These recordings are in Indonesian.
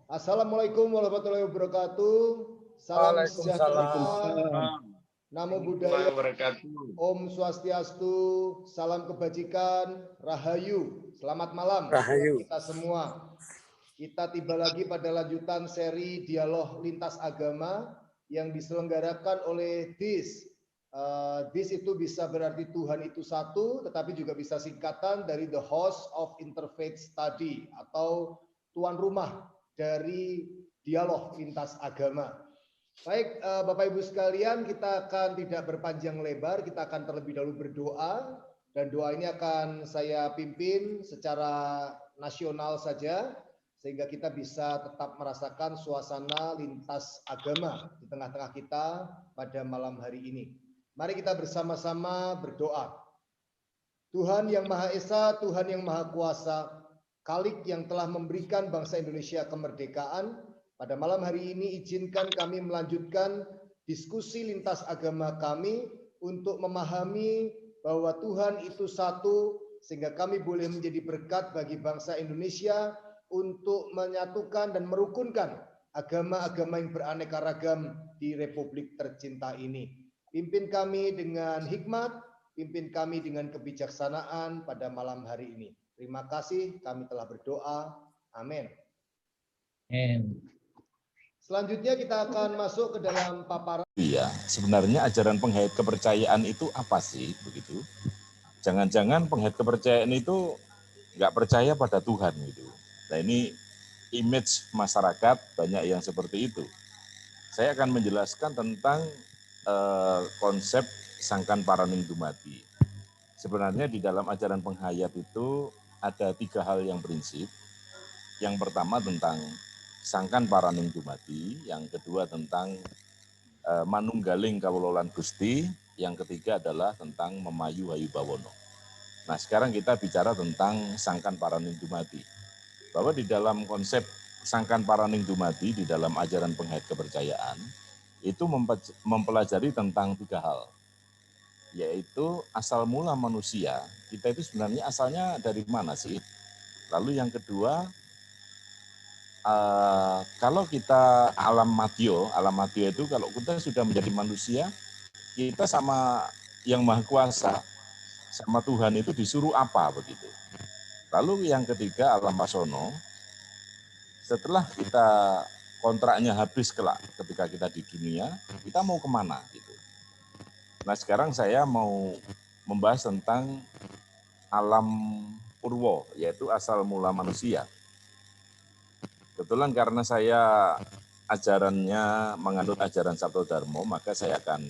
Assalamualaikum warahmatullahi wabarakatuh. Salam sejahtera, Namo Buddhaya, Om Swastiastu, salam kebajikan, Rahayu. Selamat malam Rahayu. kita semua. Kita tiba lagi pada lanjutan seri dialog lintas agama yang diselenggarakan oleh DIS. DIS itu bisa berarti Tuhan itu satu, tetapi juga bisa singkatan dari The Host of Interfaith Study atau tuan rumah dari dialog lintas agama. Baik, Bapak Ibu sekalian, kita akan tidak berpanjang lebar, kita akan terlebih dahulu berdoa, dan doa ini akan saya pimpin secara nasional saja, sehingga kita bisa tetap merasakan suasana lintas agama di tengah-tengah kita pada malam hari ini. Mari kita bersama-sama berdoa. Tuhan yang Maha Esa, Tuhan yang Maha Kuasa, Khalik yang telah memberikan bangsa Indonesia kemerdekaan, pada malam hari ini izinkan kami melanjutkan diskusi lintas agama kami untuk memahami bahwa Tuhan itu satu, sehingga kami boleh menjadi berkat bagi bangsa Indonesia untuk menyatukan dan merukunkan agama-agama yang beraneka ragam di Republik tercinta ini. Pimpin kami dengan hikmat, pimpin kami dengan kebijaksanaan pada malam hari ini. Terima kasih, kami telah berdoa. Amin. Selanjutnya kita akan masuk ke dalam paparan. Iya, sebenarnya ajaran penghayat kepercayaan itu apa sih, begitu? Jangan-jangan penghayat kepercayaan itu nggak percaya pada Tuhan gitu. Nah ini image masyarakat banyak yang seperti itu. Saya akan menjelaskan tentang konsep sangkan paraning dumati. Sebenarnya di dalam ajaran penghayat itu ada 3 hal yang prinsip. Yang pertama tentang sangkan paraning dumati, yang kedua tentang manunggaling kawulolan Gusti, yang ketiga adalah tentang memayu hayu bawono. Nah sekarang kita bicara tentang sangkan paraning dumati. Bahwa di dalam konsep sangkan paraning dumati, di dalam ajaran penghayat kepercayaan, itu mempelajari tentang 3 hal. Yaitu asal mula manusia, kita itu sebenarnya asalnya dari mana sih? Lalu yang kedua, kalau kita alam matio itu kalau kita sudah menjadi manusia, kita sama yang Maha Kuasa, sama Tuhan itu disuruh apa begitu. Lalu yang ketiga alam pasono, setelah kita kontraknya habis kelak ketika kita di dunia, kita mau kemana gitu. Nah sekarang saya mau membahas tentang alam purwo, yaitu asal mula manusia. Kebetulan karena saya ajarannya menganut ajaran Sabto Dharmo, maka saya akan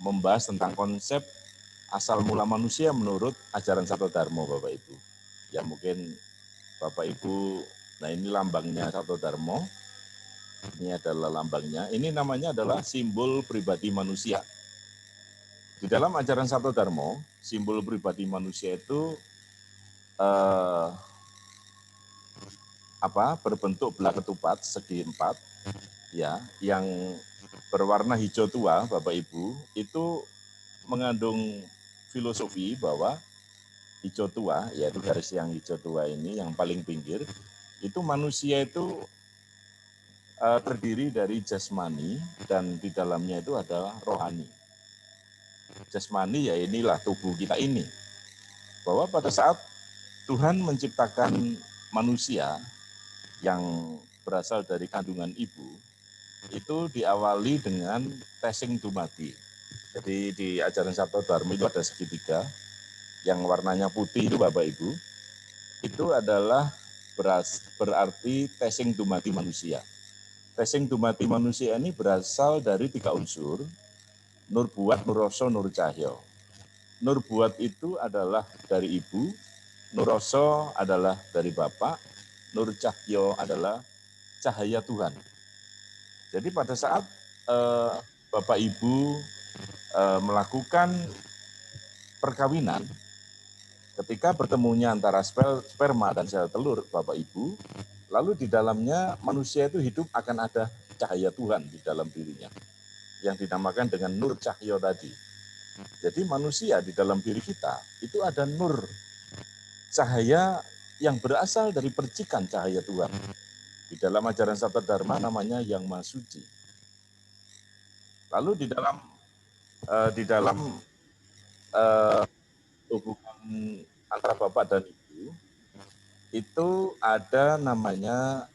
membahas tentang konsep asal mula manusia menurut ajaran Sabto Dharmo, Bapak Ibu. Ya mungkin Bapak Ibu, nah ini lambangnya Sabto Dharmo, ini adalah lambangnya, ini namanya adalah simbol pribadi manusia. Di dalam ajaran Sabto Dharmo, simbol pribadi manusia itu berbentuk belah ketupat segi 4, ya, yang berwarna hijau tua, Bapak Ibu, itu mengandung filosofi bahwa hijau tua, yaitu garis yang hijau tua ini, yang paling pinggir, itu manusia itu terdiri dari jasmani dan di dalamnya itu adalah rohani. Jasmani ya inilah tubuh kita ini. Bahwa pada saat Tuhan menciptakan manusia yang berasal dari kandungan ibu, itu diawali dengan tesing dumati. Jadi di ajaran Sabto Dharma itu ada segitiga, yang warnanya putih itu Bapak Ibu, itu adalah berarti tesing dumati manusia. Tesing dumati manusia ini berasal dari 3 unsur, nur buat, nur rasa, nur cahyo. Nur buat itu adalah dari ibu, nur rasa adalah dari bapak, nur cahyo adalah cahaya Tuhan. Jadi pada saat Bapak Ibu melakukan perkawinan, ketika bertemunya antara sperma dan sel telur Bapak Ibu, lalu di dalamnya manusia itu hidup akan ada cahaya Tuhan di dalam dirinya, yang dinamakan dengan nur cahyo tadi. Jadi manusia di dalam diri kita itu ada nur cahaya yang berasal dari percikan cahaya Tuhan. Di dalam ajaran Sabda Dharma namanya Yang Maha Suci. Lalu di dalam hubungan antara bapak dan ibu itu ada namanya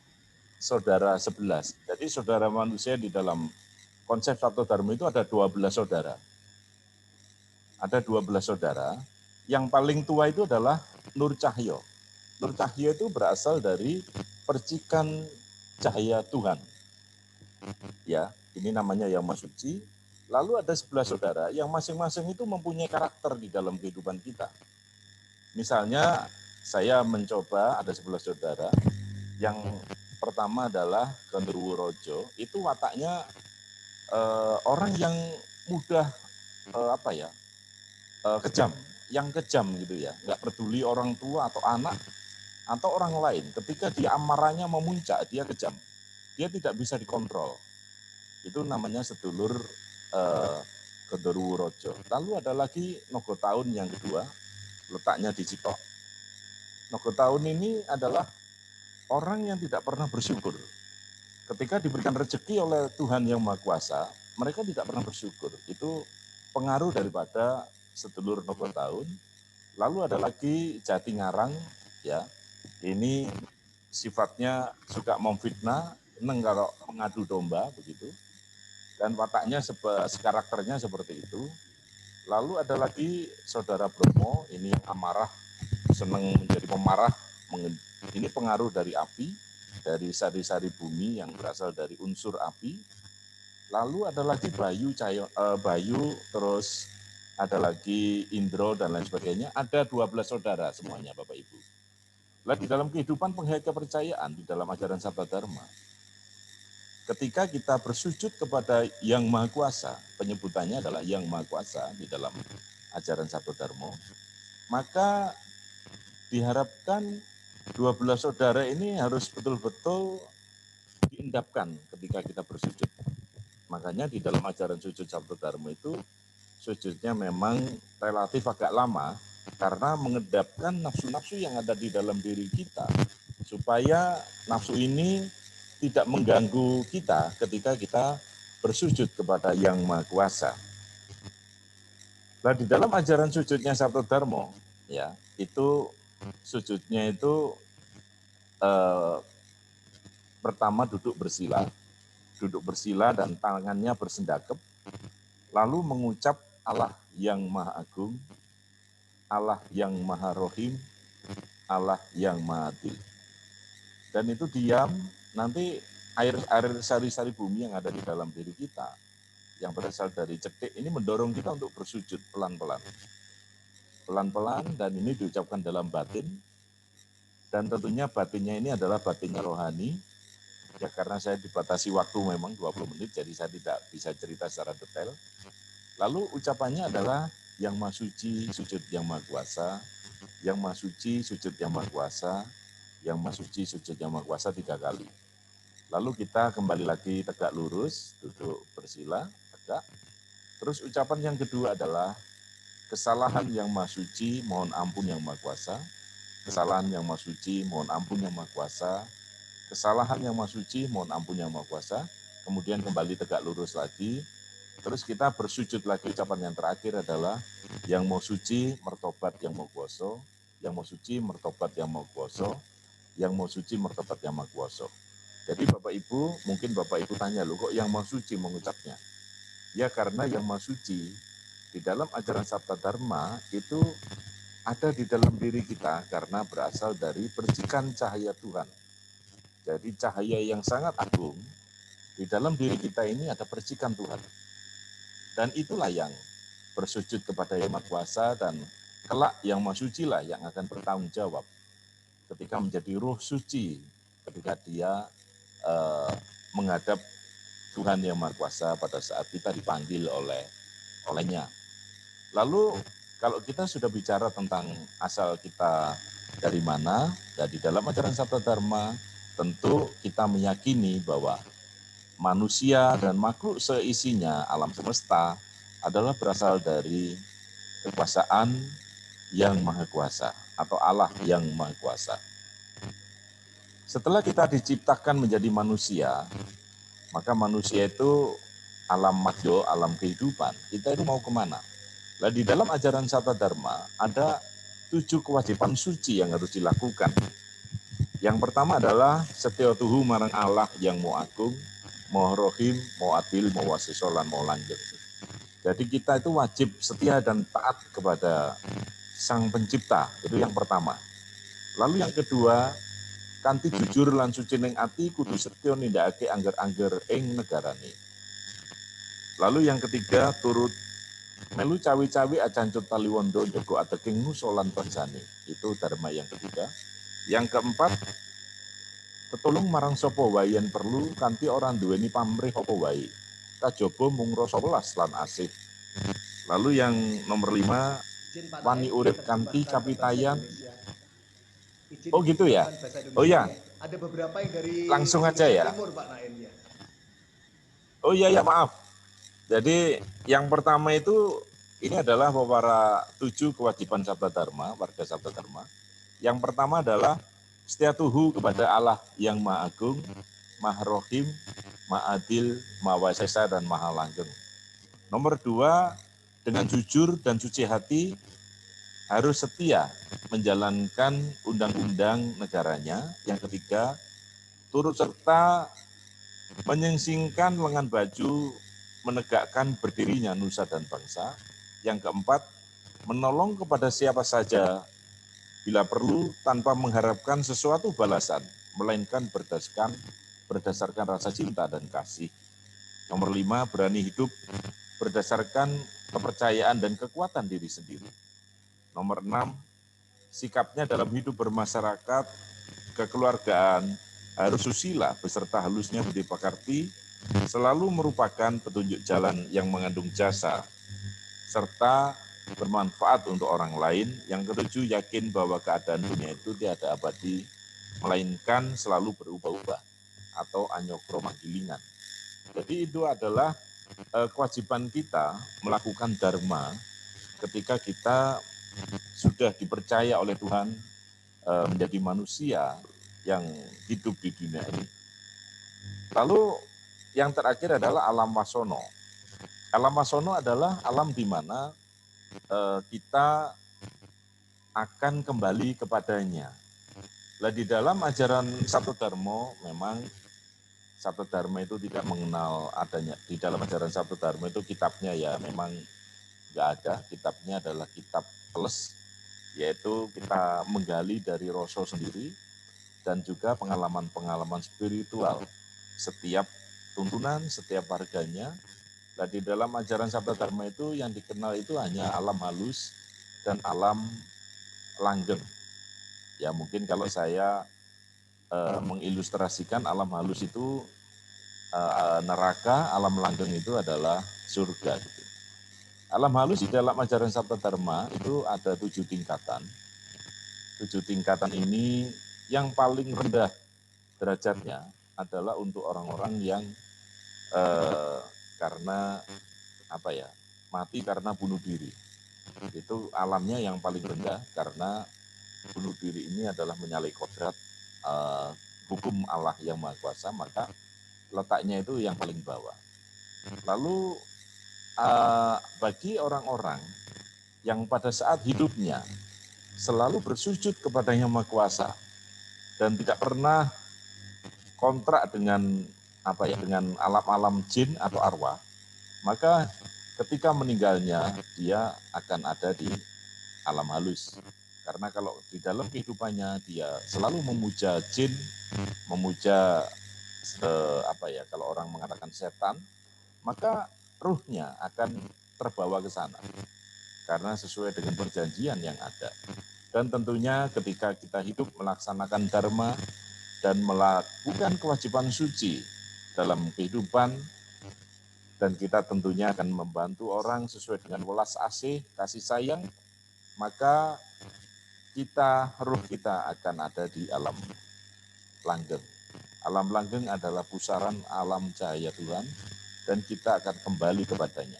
saudara 11. Jadi saudara manusia di dalam konsep Sabda Dharma itu ada 12 saudara. Ada 12 saudara. Yang paling tua itu adalah Nur Cahyo. Nur Cahyo itu berasal dari percikan cahaya Tuhan. Ya, ini namanya Yang Maha Suci. Lalu ada 11 saudara yang masing-masing itu mempunyai karakter di dalam kehidupan kita. Misalnya saya mencoba ada 11 saudara. Yang pertama adalah Genderuwo Rojo. Itu wataknya orang yang mudah kejam, yang kejam gitu ya. Nggak peduli orang tua atau anak atau orang lain. Ketika dia amarahnya memuncak, dia kejam. Dia tidak bisa dikontrol. Itu namanya sedulur Genderuwo Rojo. Lalu ada lagi Nogo Tahun yang kedua, letaknya di Cipok. Nogo Tahun ini adalah orang yang tidak pernah bersyukur. Ketika diberikan rezeki oleh Tuhan Yang Maha Kuasa, mereka tidak pernah bersyukur. Itu pengaruh daripada sedulur Nogo Tahun. Lalu ada lagi Jati Ngarang, ya. Ini sifatnya suka memfitnah, senang kalau mengadu domba begitu. Dan wataknya karakternya seperti itu. Lalu ada lagi saudara Bromo, ini yang amarah, senang menjadi pemarah. Ini pengaruh dari api, dari sari-sari bumi yang berasal dari unsur api. Lalu ada lagi Bayu, terus ada lagi Indro dan lain sebagainya. Ada 12 saudara semuanya Bapak Ibu. Nah, di dalam kehidupan kepercayaan di dalam ajaran Sabda Dharma, ketika kita bersujud kepada Yang Maha Kuasa, penyebutannya adalah Yang Maha Kuasa di dalam ajaran Sabda Dharma, maka diharapkan 12 saudara ini harus betul-betul diendapkan ketika kita bersujud. Makanya di dalam ajaran sujud Sabda Dharma itu, sujudnya memang relatif agak lama, karena mengedapkan nafsu-nafsu yang ada di dalam diri kita, supaya nafsu ini tidak mengganggu kita ketika kita bersujud kepada Yang Maha Kuasa. Nah, di dalam ajaran sujudnya Sabda Dharma, ya, itu sujudnya itu pertama duduk bersila dan tangannya bersendakep, lalu mengucap Allah yang Maha Agung, Allah yang Maha Rohim, Allah yang Maha Adil. Dan itu diam, nanti air sari-sari bumi yang ada di dalam diri kita, yang berasal dari cetik, ini mendorong kita untuk bersujud pelan-pelan. Pelan-pelan, dan ini diucapkan dalam batin. Dan tentunya batinnya ini adalah batinnya rohani. Ya, karena saya dibatasi waktu memang 20 menit, jadi saya tidak bisa cerita secara detail. Lalu ucapannya adalah Yang Maha Suci, sujud Yang Maha Kuasa, Yang Maha Suci, sujud Yang Maha Kuasa, Yang Maha Suci, sujud Yang Maha Kuasa 3 kali. Lalu kita kembali lagi tegak lurus, duduk bersila, tegak. Terus ucapan yang kedua adalah kesalahan Yang Maha Suci, mohon ampun Yang Maha Kuasa. Kesalahan Yang Maha Suci, mohon ampun Yang Maha Kuasa. Kesalahan Yang Maha Suci, mohon ampun Yang Maha Kuasa. Kemudian kembali tegak lurus lagi. Terus kita bersujud lagi, ucapan yang terakhir adalah Yang Maha Suci, mertobat Yang Maha Kuasa. Yang Maha Suci, mertobat Yang Maha Kuasa. Yang Maha Suci, mertobat Yang Maha Kuasa. Jadi Bapak Ibu, mungkin Bapak Ibu tanya, loh kok Yang Maha Suci mengucapnya? Ya, karena Yang Maha Suci di dalam ajaran Sabda Dharma itu ada di dalam diri kita karena berasal dari percikan cahaya Tuhan. Jadi cahaya yang sangat agung, di dalam diri kita ini ada percikan Tuhan. Dan itulah yang bersujud kepada Yang Maha Kuasa, dan kelak Yang Maha Suci lah yang akan bertanggung jawab ketika menjadi ruh suci, ketika dia menghadap Tuhan Yang Maha Kuasa pada saat kita dipanggil olehnya. Lalu kalau kita sudah bicara tentang asal kita dari mana, dan di dalam ajaran Sabda Dharma, tentu kita meyakini bahwa manusia dan makhluk seisinya alam semesta adalah berasal dari kekuasaan Yang Maha Kuasa atau Allah Yang Maha Kuasa. Setelah kita diciptakan menjadi manusia, maka manusia itu alam madyo, alam kehidupan. Kita itu mau kemana? Nah, di dalam ajaran Sabda Dharma ada 7 kewajiban suci yang harus dilakukan. Yang pertama adalah setya tuhu marang Allah yang mau agung, mau rohim, mau adil, mau wasisolan, mau langgeng. Jadi kita itu wajib setia dan taat kepada Sang Pencipta, itu yang pertama. Lalu yang kedua, kanthi jujur lan suci ning ati kudu setya nindakake angger-angger ing negarane. Lalu yang ketiga, turut melu cawi-cawi acancut taliwondo njogo ateging nusa lan bangsane. Itu dharma yang ketiga. Yang keempat, tetulung marang sapa wae yen perlu kanthi ora duweni pamrih apa wae. Kajaba mung rasa welas lan asih. Lalu yang nomor 5, Izin Pak wani Naim, urip kanthi diterjemahkan ke bahasa kapitayan. Indonesia. Izin Oh gitu ya? diterjemahkan bahasa Oh Indonesia. ya, Ada beberapa yang dari langsung aja Indonesia ya. Timur Pak Naim ya. Oh iya ya, maaf. Jadi yang pertama itu ini adalah para 7 kewajiban Sabda Dharma, warga Sabda Dharma. Yang pertama adalah setia tuhu kepada Allah yang Maha Agung, Maha Rohim, Maha Adil, Maha Wasesa, dan Maha Langgeng. Nomor 2, dengan jujur dan suci hati harus setia menjalankan undang-undang negaranya. Yang ketiga, turut serta menyingsingkan lengan baju, menegakkan berdirinya nusa dan bangsa. Yang keempat, menolong kepada siapa saja bila perlu tanpa mengharapkan sesuatu balasan, melainkan berdasarkan rasa cinta dan kasih. Nomor 5, berani hidup berdasarkan kepercayaan dan kekuatan diri sendiri. Nomor 6, sikapnya dalam hidup bermasyarakat, kekeluargaan, harus susila beserta halusnya budi pekerti, selalu merupakan petunjuk jalan yang mengandung jasa, serta bermanfaat untuk orang lain. Yang ketujuh, yakin bahwa keadaan dunia itu tiada abadi, melainkan selalu berubah-ubah atau anyokro manggilingan. Jadi itu adalah kewajiban kita melakukan dharma ketika kita sudah dipercaya oleh Tuhan menjadi manusia yang hidup di dunia ini. Lalu yang terakhir adalah alam wasono. Alam wasono adalah alam di mana kita akan kembali kepadanya. Nah, di dalam ajaran Sabda Dharma memang Sabda Dharma itu tidak mengenal adanya, di dalam ajaran Sabda Dharma itu kitabnya ya memang nggak ada. Kitabnya adalah kitab plus, yaitu kita menggali dari Roso sendiri dan juga pengalaman-pengalaman spiritual setiap tuntunan, setiap warganya. Nah, di dalam ajaran Sabda Dharma itu yang dikenal itu hanya alam halus dan alam langgeng. Ya mungkin kalau saya mengilustrasikan alam halus itu neraka, alam langgeng itu adalah surga. Gitu. Alam halus di dalam ajaran Sabda Dharma itu ada 7 tingkatan. 7 tingkatan ini yang paling rendah derajatnya adalah untuk orang-orang yang karena apa ya, mati karena bunuh diri. Itu alamnya yang paling rendah karena bunuh diri ini adalah menyalahi kodrat hukum Allah yang Maha Kuasa, maka letaknya itu yang paling bawah. Lalu bagi orang-orang yang pada saat hidupnya selalu bersujud kepada Yang Maha Kuasa dan tidak pernah kontrak dengan apa ya, dengan alam-alam jin atau arwah, maka ketika meninggalnya dia akan ada di alam halus. Karena kalau di dalam kehidupannya dia selalu memuja jin, memuja apa ya, kalau orang mengatakan setan, maka ruhnya akan terbawa ke sana. Karena sesuai dengan perjanjian yang ada. Dan tentunya ketika kita hidup melaksanakan dharma dan melakukan kewajiban suci dalam kehidupan, dan kita tentunya akan membantu orang sesuai dengan welas asih, kasih sayang, maka ruh kita akan ada di alam langgeng. Alam langgeng adalah pusaran alam cahaya Tuhan dan kita akan kembali kepadanya.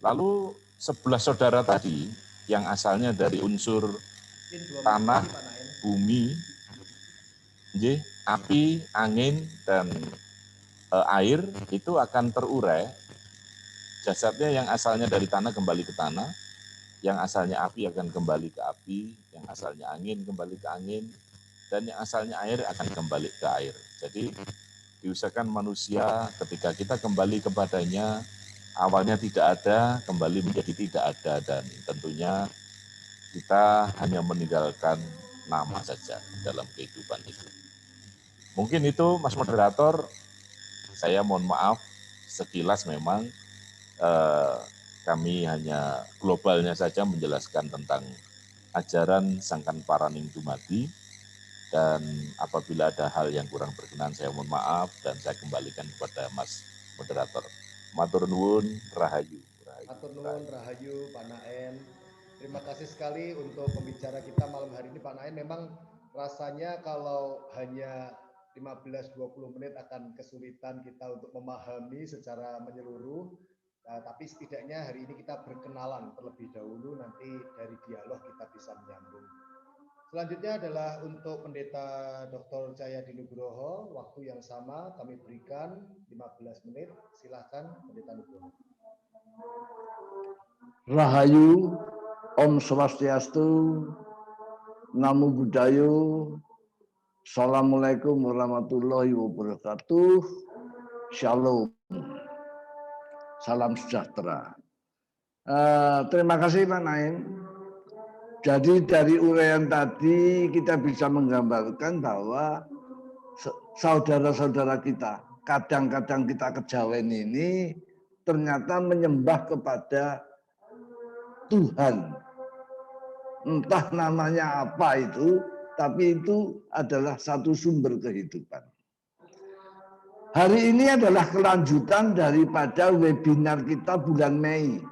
Lalu 11 saudara tadi yang asalnya dari unsur tanah, bumi, api, angin, dan air itu akan terurai. Jasadnya yang asalnya dari tanah kembali ke tanah, yang asalnya api akan kembali ke api, yang asalnya angin kembali ke angin, dan yang asalnya air akan kembali ke air. Jadi diusahakan manusia ketika kita kembali kepadanya, awalnya tidak ada, kembali menjadi tidak ada, dan tentunya kita hanya meninggalkan nama saja dalam kehidupan itu. Mungkin itu Mas Moderator, saya mohon maaf sekilas memang kami hanya globalnya saja menjelaskan tentang ajaran Sangkan Paraning Dumadi, dan apabila ada hal yang kurang berkenan saya mohon maaf dan saya kembalikan kepada Mas Moderator. Matur nuwun, rahayu. Matur nuwun, rahayu, Pak Naen. Terima kasih sekali untuk pembicara kita malam hari ini, Pak Naen. Memang rasanya kalau hanya 15-20 menit akan kesulitan kita untuk memahami secara menyeluruh. Tapi setidaknya hari ini kita berkenalan terlebih dahulu, nanti dari dialog kita bisa menyambung. Selanjutnya adalah untuk Pendeta Dr. Cahyadi Nugroho, waktu yang sama kami berikan 15 menit. Silakan Pendeta Nugroho. Rahayu, Om Swastiastu, Namo Buddhaya, Assalamualaikum warahmatullahi wabarakatuh, Shalom, salam sejahtera. Terima kasih Pak Naim. Jadi dari uraian tadi kita bisa menggambarkan bahwa saudara-saudara kita, kadang-kadang kita kejawen ini ternyata menyembah kepada Tuhan. Entah namanya apa itu, tapi itu adalah satu sumber kehidupan. Hari ini adalah kelanjutan daripada webinar kita bulan Mei.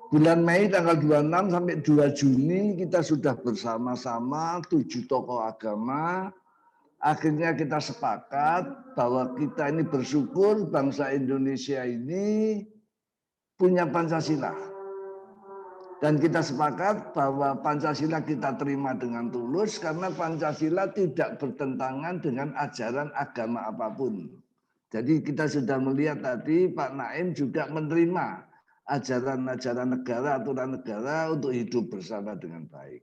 Bulan Mei tanggal 26 sampai 2 Juni kita sudah bersama-sama 7 tokoh agama. Akhirnya kita sepakat bahwa kita ini bersyukur bangsa Indonesia ini punya Pancasila. Dan kita sepakat bahwa Pancasila kita terima dengan tulus karena Pancasila tidak bertentangan dengan ajaran agama apapun. Jadi kita sudah melihat tadi Pak Naim juga menerima ajaran-ajaran negara, aturan negara untuk hidup bersama dengan baik.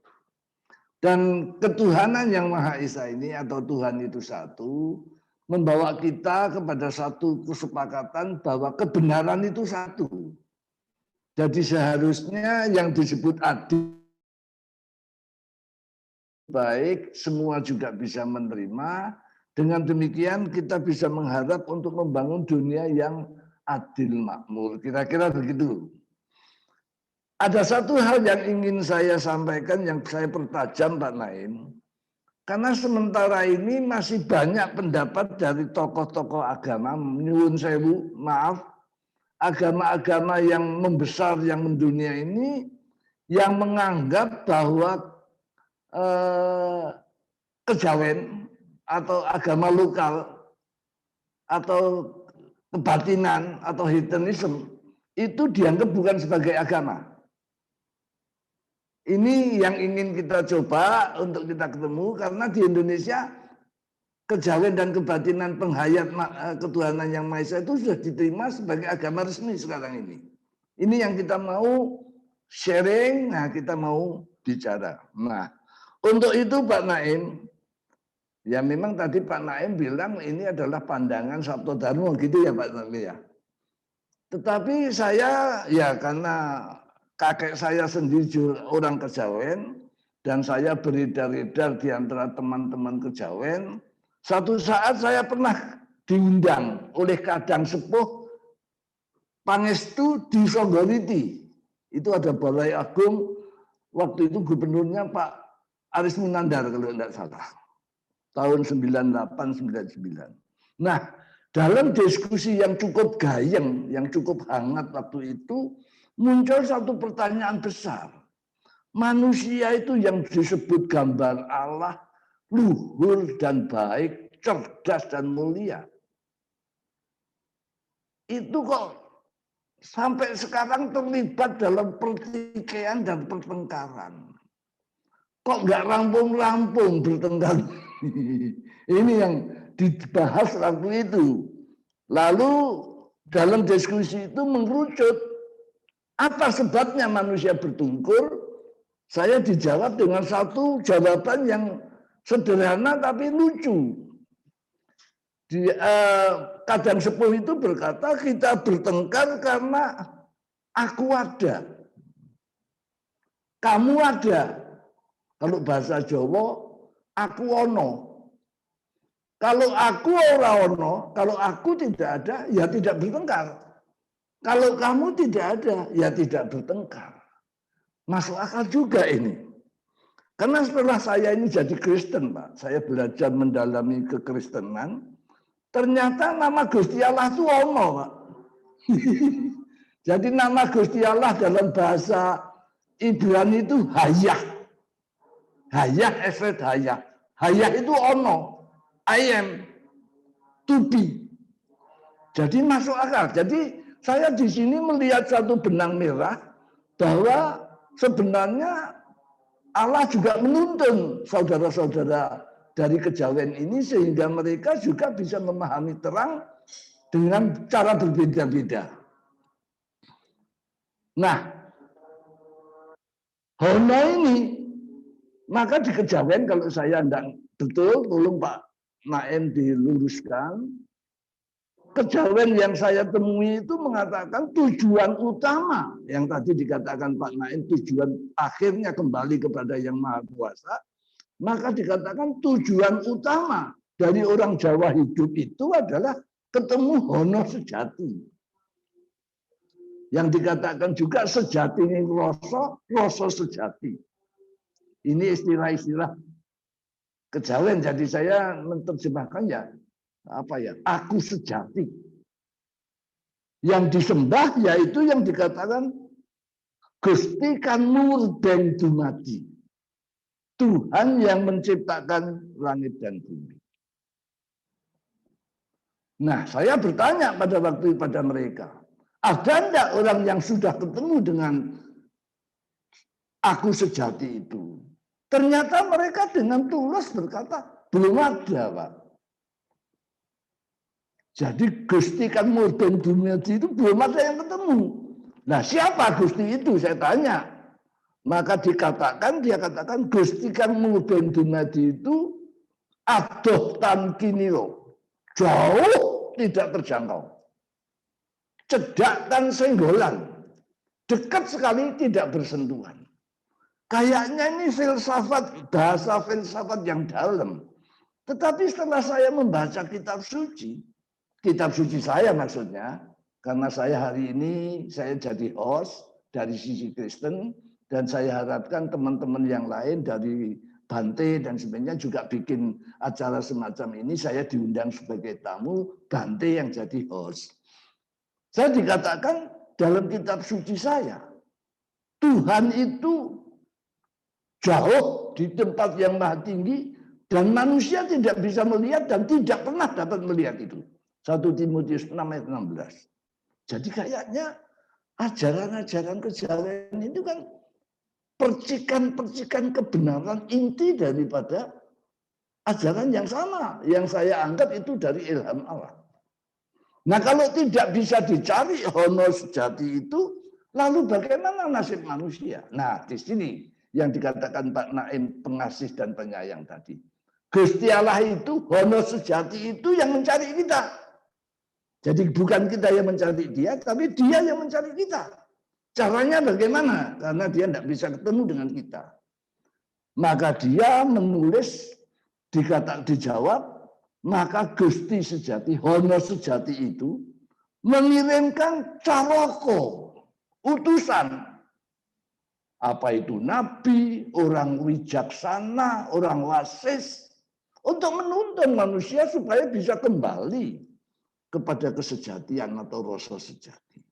Dan ketuhanan yang Maha Esa ini atau Tuhan itu satu, membawa kita kepada satu kesepakatan bahwa kebenaran itu satu. Jadi seharusnya yang disebut adil baik, semua juga bisa menerima. Dengan demikian kita bisa mengharap untuk membangun dunia yang adil makmur. Kira-kira begitu. Ada satu hal yang ingin saya sampaikan, yang saya pertajam Pak Naim. Karena sementara ini masih banyak pendapat dari tokoh-tokoh agama, nyuwun sewu, maaf, agama-agama yang membesar, yang mendunia ini, yang menganggap bahwa kejawen atau agama lokal atau kebatinan atau hedonisme itu dianggap bukan sebagai agama. Ini yang ingin kita coba untuk kita ketemu, karena di Indonesia kejawen dan kebatinan penghayat ketuhanan yang Maha Esa itu sudah diterima sebagai agama resmi sekarang ini. Ini yang kita mau sharing, nah kita mau bicara. Nah, untuk itu Pak Naim, ya memang tadi Pak Naim bilang ini adalah pandangan Sabto Dharma gitu ya Pak Naim ya. Tetapi saya ya karena kakek saya sendiri orang kejawen dan saya beredar-edar di antara teman-teman kejawen. Satu saat saya pernah diundang oleh Kadang Sepuh Pangestu di Songgoliti. Itu ada Balai Agung, waktu itu gubernurnya Pak Aris Munandar kalau tidak salah. Tahun 98-99. Nah, dalam diskusi yang cukup gayeng, yang cukup hangat waktu itu, muncul satu pertanyaan besar. Manusia itu yang disebut gambar Allah, luhur dan baik, cerdas dan mulia. Itu kok sampai sekarang terlibat dalam pertikaian dan pertengkaran. Kok nggak rampung-rampung bertengkar Ini yang dibahas waktu itu. Lalu dalam diskusi itu mengerucut, apa sebabnya manusia bertungkur? Saya dijawab dengan satu jawaban yang sederhana tapi lucu. Kadang sepuh itu berkata, kita bertengkar karena aku ada, kamu ada. Kalau bahasa Jawa, aku ono. Kalau aku ora ono, kalau aku tidak ada, ya tidak bertengkar. Kalau kamu tidak ada, ya tidak bertengkar. Masuk akal juga ini. Karena setelah saya ini jadi Kristen, Pak, saya belajar mendalami kekristenan, ternyata nama Gusti Allah itu ono, Pak. Jadi nama Gusti Allah dalam bahasa Ibrani itu Hayah. Hayah, efet hayah. Hayah itu ono. I am, to be. Jadi masuk akal. Jadi saya di sini melihat satu benang merah bahwa sebenarnya Allah juga menuntun saudara-saudara dari kejawen ini sehingga mereka juga bisa memahami terang dengan cara berbeda-beda. Nah, Hono ini, maka di kejawen kalau saya tidak betul, tolong Pak Naim diluruskan. Kejawen yang saya temui itu mengatakan tujuan utama yang tadi dikatakan Pak Naim, tujuan akhirnya kembali kepada Yang Maha Kuasa. Maka dikatakan tujuan utama dari orang Jawa hidup itu adalah ketemu Hono sejati. Yang dikatakan juga sejati ini rasa sejati. Ini istilah-istilah kejawen. Jadi saya menerjemahkan ya apa ya? Aku sejati. Yang disembah yaitu yang dikatakan Gusti kan murden dumadi. Tuhan yang menciptakan langit dan bumi. Nah, saya bertanya pada waktu pada mereka, ada enggak orang yang sudah ketemu dengan aku sejati itu? Ternyata mereka dengan tulus berkata, belum ada, Pak. Jadi Gusti kan murden dumadi itu belum ada yang ketemu. Nah, siapa Gusti itu? Saya tanya. Maka dia katakan Gusti kan murden dumadi itu adoh tan kiniro. Jauh tidak terjangkau. Cedak tan senggolan. Dekat sekali tidak bersentuhan. Kayaknya ini bahasa filsafat yang dalam. Tetapi setelah saya membaca kitab suci saya maksudnya, karena saya hari ini saya jadi host dari sisi Kristen, dan saya harapkan teman-teman yang lain dari Bante dan sebagainya juga bikin acara semacam ini, saya diundang sebagai tamu, Bante yang jadi host. Saya dikatakan dalam kitab suci saya, Tuhan itu jauh di tempat yang maha tinggi dan manusia tidak bisa melihat dan tidak pernah dapat melihat itu. 1 Timotius 6 ayat 16. Jadi kayaknya ajaran-ajaran kejawen itu kan percikan-percikan kebenaran inti daripada ajaran yang sama. Yang saya anggap itu dari ilham Allah. Nah kalau tidak bisa dicari Hono sejati itu, lalu bagaimana nasib manusia? Nah di sini yang dikatakan Pak Naim pengasih dan penyayang tadi. Gusti Allah itu, Hono sejati itu yang mencari kita. Jadi bukan kita yang mencari dia, tapi dia yang mencari kita. Caranya bagaimana? Karena dia tidak bisa ketemu dengan kita. Maka dia menulis, dijawab, maka Gusti sejati, Hono sejati itu mengirimkan caroko, utusan. Apa itu nabi, orang wijaksana, orang wasis, untuk menuntun manusia supaya bisa kembali kepada kesejatian atau rasa sejati.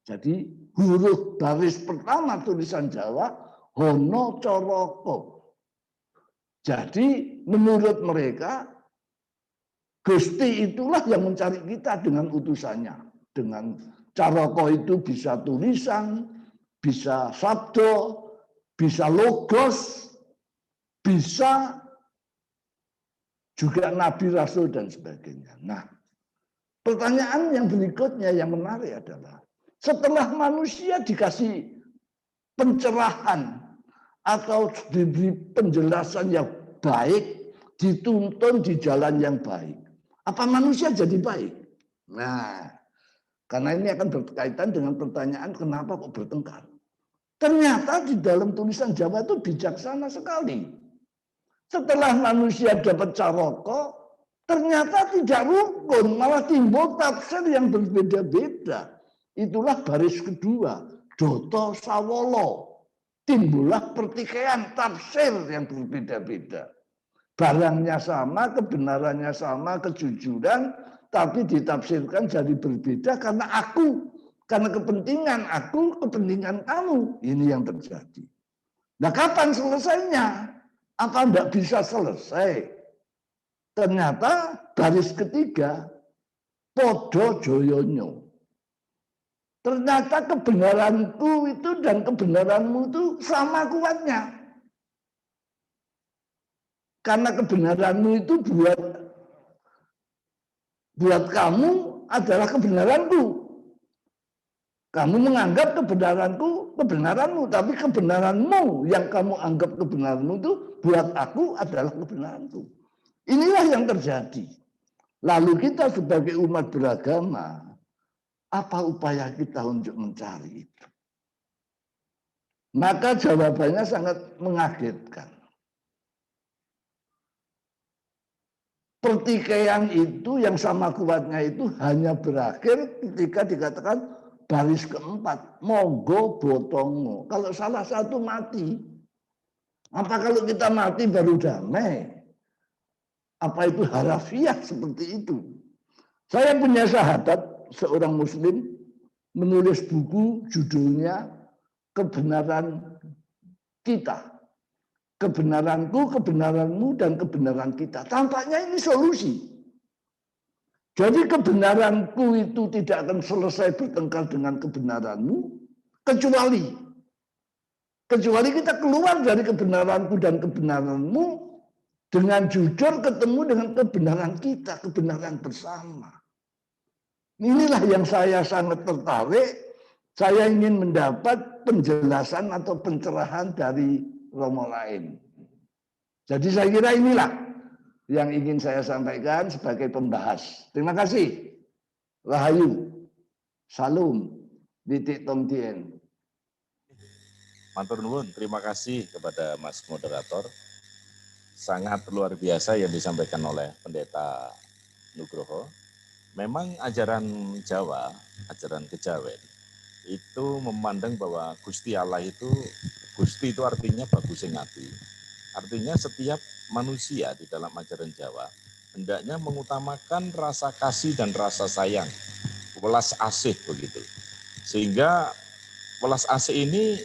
Jadi huruf baris pertama tulisan Jawa Hono Coroko. Jadi menurut mereka Gusti itulah yang mencari kita dengan utusannya. Dengan Coroko itu bisa tulisan, bisa sabdo, bisa logos, bisa juga nabi, rasul, dan sebagainya. Nah, pertanyaan yang berikutnya yang menarik adalah, setelah manusia dikasih pencerahan atau diberi penjelasan yang baik, dituntun di jalan yang baik, apa manusia jadi baik? Nah, karena ini akan berkaitan dengan pertanyaan kenapa kok bertengkar. Ternyata di dalam tulisan Jawa itu bijaksana sekali. Setelah manusia dapat caroko, ternyata tidak rukun, malah timbul tafsir yang berbeda-beda. Itulah baris kedua, Doto Sawolo. Timbullah pertikaian tafsir yang berbeda-beda. Barangnya sama, kebenarannya sama, kejujuran, tapi ditafsirkan jadi berbeda karena karena kepentingan aku, kepentingan kamu. Ini yang terjadi. Nah, kapan selesainya? Apa tidak bisa selesai? Ternyata baris ketiga, podo joyonyo. Ternyata kebenaranku itu dan kebenaranmu itu sama kuatnya. Karena kebenaranmu itu buat kamu adalah kebenaranku. Kamu menganggap kebenaranku kebenaranmu, tapi kebenaranmu yang kamu anggap kebenaranmu itu buat aku adalah kebenaranku. Inilah yang terjadi. Lalu kita sebagai umat beragama, apa upaya kita untuk mencari itu? Maka jawabannya sangat mengagetkan. Pertikaian itu yang sama kuatnya itu hanya berakhir ketika dikatakan baris keempat, monggo botongo. Kalau salah satu mati, apa kalau kita mati baru damai? Apa itu harafiah seperti itu? Saya punya sahabat, seorang muslim, menulis buku judulnya Kebenaran Kita. Kebenaranku, kebenaranmu, dan kebenaran kita. Tampaknya ini solusi. Jadi kebenaranku itu tidak akan selesai bertengkar dengan kebenaranmu, kecuali kita keluar dari kebenaranku dan kebenaranmu dengan jujur ketemu dengan kebenaran kita, kebenaran bersama. Inilah yang saya sangat tertarik. Saya ingin mendapat penjelasan atau pencerahan dari Romo lain. Jadi saya kira inilah yang ingin saya sampaikan sebagai pembahas. Terima kasih. Rahayu. Salam. Titik Tom Tien. Matur nuwun, terima kasih kepada Mas Moderator. Sangat luar biasa yang disampaikan oleh Pendeta Nugroho. Memang ajaran Jawa, ajaran Kejawen, itu memandang bahwa Gusti Allah itu, Gusti itu artinya bagus sing ati. Artinya setiap manusia di dalam ajaran Jawa hendaknya mengutamakan rasa kasih dan rasa sayang, welas asih begitu. Sehingga welas asih ini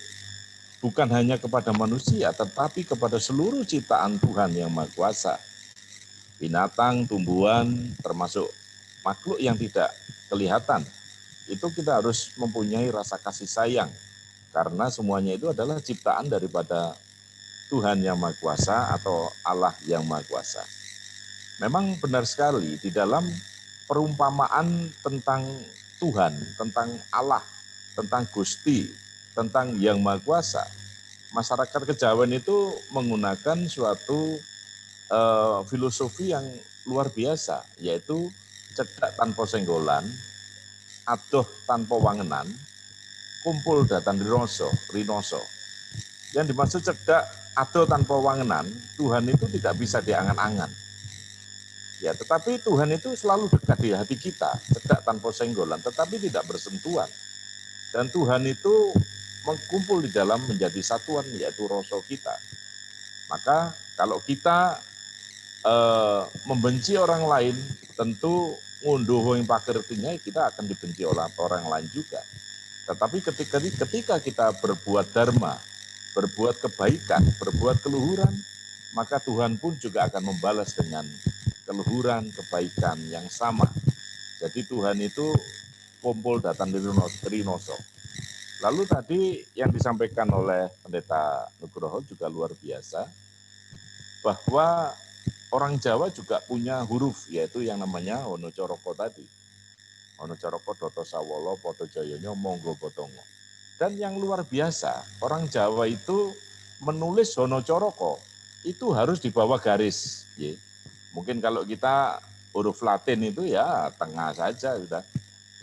bukan hanya kepada manusia, tetapi kepada seluruh ciptaan Tuhan yang Maha Kuasa. Binatang, tumbuhan, termasuk makhluk yang tidak kelihatan. Itu kita harus mempunyai rasa kasih sayang. Karena semuanya itu adalah ciptaan daripada Tuhan yang Maha Kuasa atau Allah yang Maha Kuasa. Memang benar sekali di dalam perumpamaan tentang Tuhan, tentang Allah, tentang Gusti, tentang yang Maha Kuasa. Masyarakat Kejawen itu menggunakan suatu filosofi yang luar biasa, yaitu cedak tanpa senggolan, adoh tanpa wangenan, kumpul datan rinoso. Yang dimaksud cedak adoh tanpa wangenan, Tuhan itu tidak bisa diangan-angan. Ya, tetapi Tuhan itu selalu dekat di hati kita, cedak tanpa senggolan, tetapi tidak bersentuhan. Dan Tuhan itu mengkumpul di dalam menjadi satuan, yaitu rasa kita. Maka kalau kita membenci orang lain, tentu ngunduh yang pakertinya kita akan dibenci oleh orang lain juga. Tetapi ketika kita berbuat dharma, berbuat kebaikan, berbuat keluhuran, maka Tuhan pun juga akan membalas dengan keluhuran, kebaikan yang sama. Jadi Tuhan itu kumpul datan rinoso. Lalu tadi yang disampaikan oleh Pendeta Nugroho juga luar biasa, bahwa orang Jawa juga punya huruf, yaitu yang namanya Hono Coroko tadi. Hono Coroko Doto Sawolo Poto Joyono Monggo Botongo. Dan yang luar biasa, orang Jawa itu menulis Hono Coroko itu harus di bawah garis. Mungkin kalau kita huruf Latin itu ya tengah saja sudah.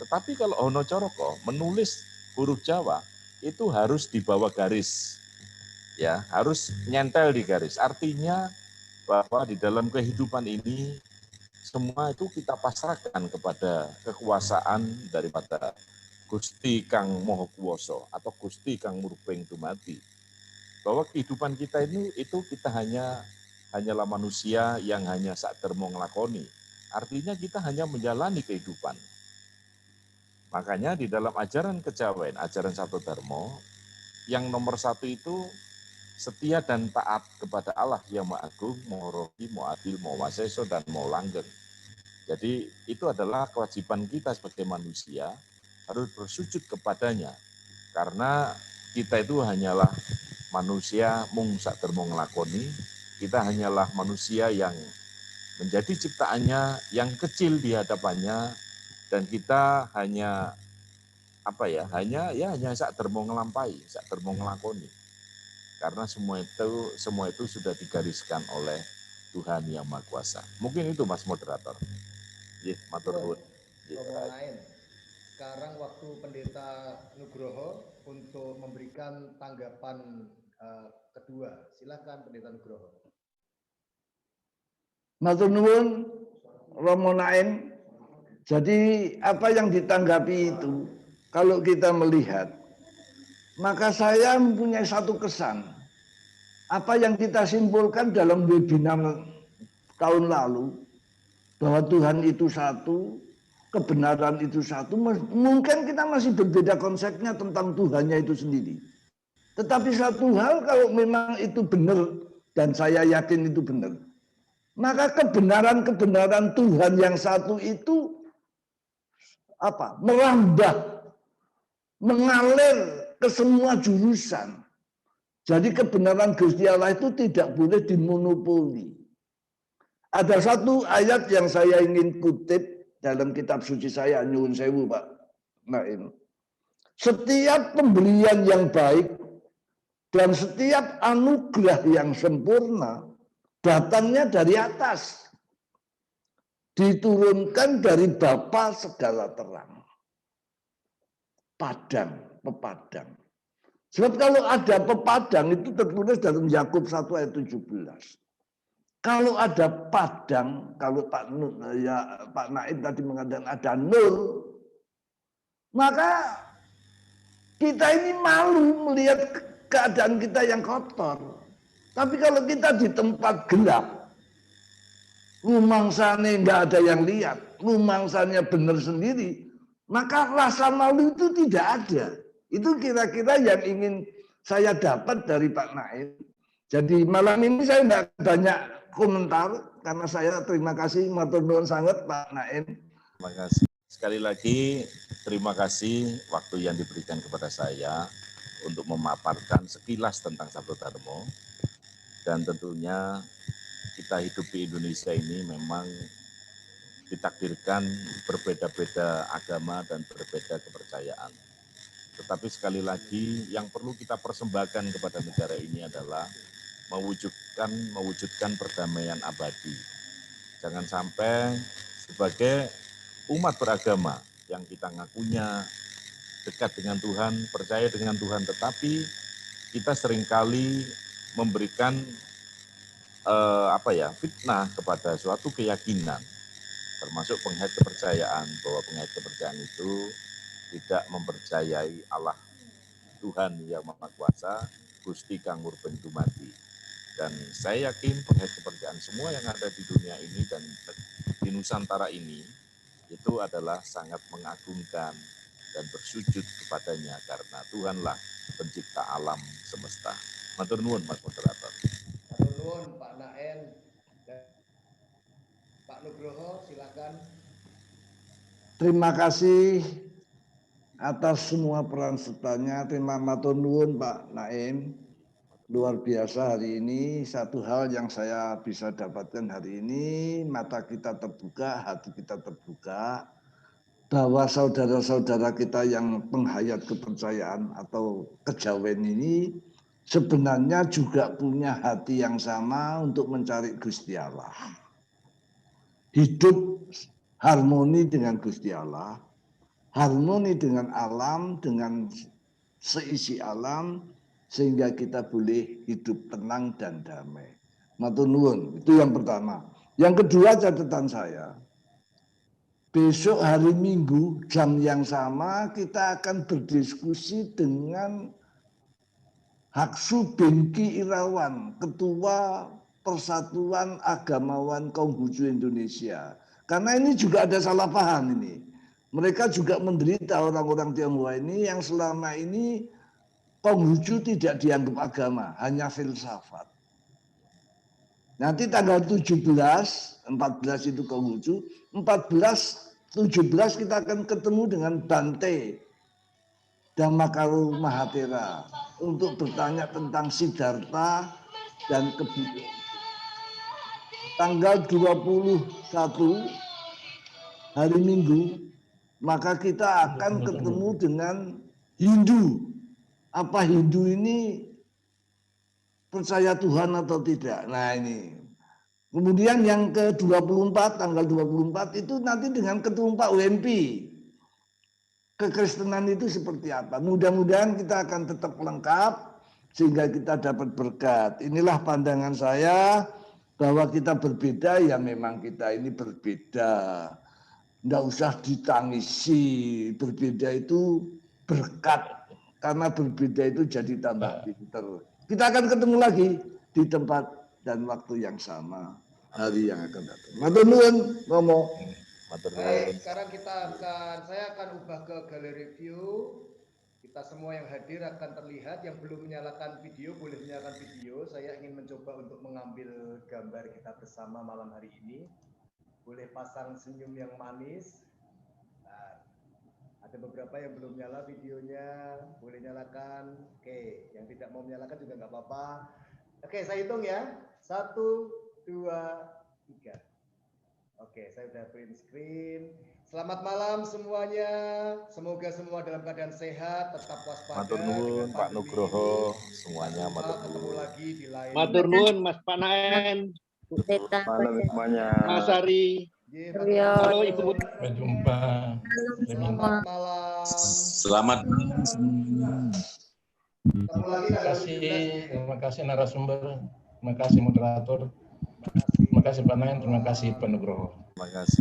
Tetapi kalau Hono Coroko menulis huruf Jawa itu harus di bawah garis. Ya, harus nyentel di garis. Artinya bahwa di dalam kehidupan ini semua itu kita pasrahkan kepada kekuasaan daripada Gusti Kang Moho Kuwoso atau Gusti Kang Murbeng Dumadi. Bahwa kehidupan kita ini itu kita hanyalah manusia yang hanya sakder mau ngelakoni. Artinya kita hanya menjalani kehidupan. Makanya di dalam ajaran kejawen, ajaran Sabto Darmo, yang nomor satu itu setia dan taat kepada Allah yang Maha Agung, Maha Rohi, Maha Adil, Maha Waseso, dan Maha Langgeng. Jadi itu adalah kewajiban kita sebagai manusia harus bersujud kepadanya. Karena kita itu hanyalah manusia mung sakder mung nglakoni, kita hanyalah manusia yang menjadi ciptaannya yang kecil di hadapannya, dan kita hanya hanya sakder mung nglampahi, sakder mung nglakoni. Karena semua itu sudah digariskan oleh Tuhan Yang Maha Kuasa. Mungkin itu Mas Moderator. Matur nuwun. Sekarang waktu Pendeta Nugroho untuk memberikan tanggapan kedua. Silakan Pendeta Nugroho. Matur nuwun Romo Naim. Jadi apa yang ditanggapi itu kalau kita melihat, maka saya mempunyai satu kesan. Apa yang kita simpulkan dalam webinar tahun lalu, bahwa Tuhan itu satu, kebenaran itu satu, mungkin kita masih berbeda konsepnya tentang Tuhannya itu sendiri. Tetapi satu hal, kalau memang itu benar, dan saya yakin itu benar, maka kebenaran-kebenaran Tuhan yang satu itu merambah, mengalir ke semua jurusan. Jadi kebenaran Gusti Allah itu tidak boleh dimonopoli. Ada satu ayat yang saya ingin kutip dalam kitab suci saya, nyuwun sewu Pak Naim. Setiap pemberian yang baik dan setiap anugerah yang sempurna datangnya dari atas, diturunkan dari Bapa segala terang. Pepadang. Sebab kalau ada pepadang itu tertulis dalam Yakub 1 ayat 17. Kalau ada padang, kalau Pak Naim tadi mengatakan ada nur, maka kita ini malu melihat keadaan kita yang kotor. Tapi kalau kita di tempat gelap, lumangsanya nggak ada yang lihat, lumangsanya benar sendiri, maka rasa malu itu tidak ada. Itu kira-kira yang ingin saya dapat dari Pak Naim. Jadi malam ini saya tidak banyak komentar, karena saya terima kasih, matur nuwun sangat Pak Naim. Terima kasih. Sekali lagi terima kasih waktu yang diberikan kepada saya untuk memaparkan sekilas tentang Sabto Darmo. Dan tentunya kita hidup di Indonesia ini memang ditakdirkan berbeda-beda agama dan berbeda kepercayaan. Tetapi sekali lagi yang perlu kita persembahkan kepada negara ini adalah mewujudkan perdamaian abadi. Jangan sampai sebagai umat beragama yang kita ngakunya dekat dengan Tuhan, percaya dengan Tuhan, tetapi kita seringkali memberikan fitnah kepada suatu keyakinan, termasuk penghayat kepercayaan, bahwa penghayat kepercayaan itu tidak mempercayai Allah Tuhan yang Maha Kuasa, Gusti Kang Murbeng Dumadi. Dan saya yakin penghayat kepercayaan semua yang ada di dunia ini dan di Nusantara ini itu adalah sangat mengagungkan dan bersujud kepadanya karena Tuhanlah pencipta alam semesta. Matur nuwun Mas Moderator. Matur nuwun Pak Naim. Pak Nugroho silakan. Terima kasih atas semua peran sertanya. Terima matur nuwun Pak Naim. Luar biasa hari ini, satu hal yang saya bisa dapatkan hari ini, mata kita terbuka, hati kita terbuka, bahwa saudara-saudara kita yang penghayat kepercayaan atau kejawen ini sebenarnya juga punya hati yang sama untuk mencari Gusti Allah. Hidup harmoni dengan Gusti Allah, harmoni dengan alam, dengan seisi alam, sehingga kita boleh hidup tenang dan damai. Matur nuwun, itu yang pertama. Yang kedua catatan saya, besok hari Minggu jam yang sama kita akan berdiskusi dengan Haksu Bengki Irawan, Ketua Persatuan Agamawan Konghucu Indonesia. Karena ini juga ada salah paham ini. Mereka juga menderita orang-orang Tionghoa ini yang selama ini Konghucu tidak dianggap agama, hanya filsafat. Nanti tanggal 17, 14 itu Konghucu, 14, 17 kita akan ketemu dengan Bante Dhammakaru Mahatera untuk bertanya tentang Siddhartha dan kebutuhan. Tanggal 21 hari Minggu, maka kita akan ketemu dengan Hindu. Apa Hindu ini percaya Tuhan atau tidak? Nah ini. Kemudian yang ke-24, tanggal 24 itu nanti dengan ketua UMP. Kekristenan itu seperti apa? Mudah-mudahan kita akan tetap lengkap sehingga kita dapat berkat. Inilah pandangan saya bahwa kita berbeda, ya memang kita ini berbeda. Nggak usah ditangisi, berbeda itu berkat. Karena berbeda itu jadi tambah pinter. Kita akan ketemu lagi di tempat dan waktu yang sama hari yang akan datang. Matur nuwun, ngomong. Baik, sekarang saya akan ubah ke galeri view. Kita semua yang hadir akan terlihat. Yang belum menyalakan video boleh menyalakan video. Saya ingin mencoba untuk mengambil gambar kita bersama malam hari ini. Boleh pasang senyum yang manis. Ada beberapa yang belum nyala videonya, boleh nyalakan. Oke, yang tidak mau menyalakan juga nggak apa-apa. Oke, saya hitung ya. 1, 2, 3. Oke, saya sudah print screen. Selamat malam semuanya. Semoga semua dalam keadaan sehat, tetap waspada. Matur nuwun Pak Nugroho, semuanya matur nuwun. Ketemu lagi di lain. Matur nuwun Mas Pak Naen. Malam semuanya. Mas Ari. Halo Ibu. Sampai jumpa. Selamat malam. Selamat. Terima kasih narasumber, terima kasih moderator, terima kasih Pak Naen, terima kasih Pak Nugroho. Terima kasih.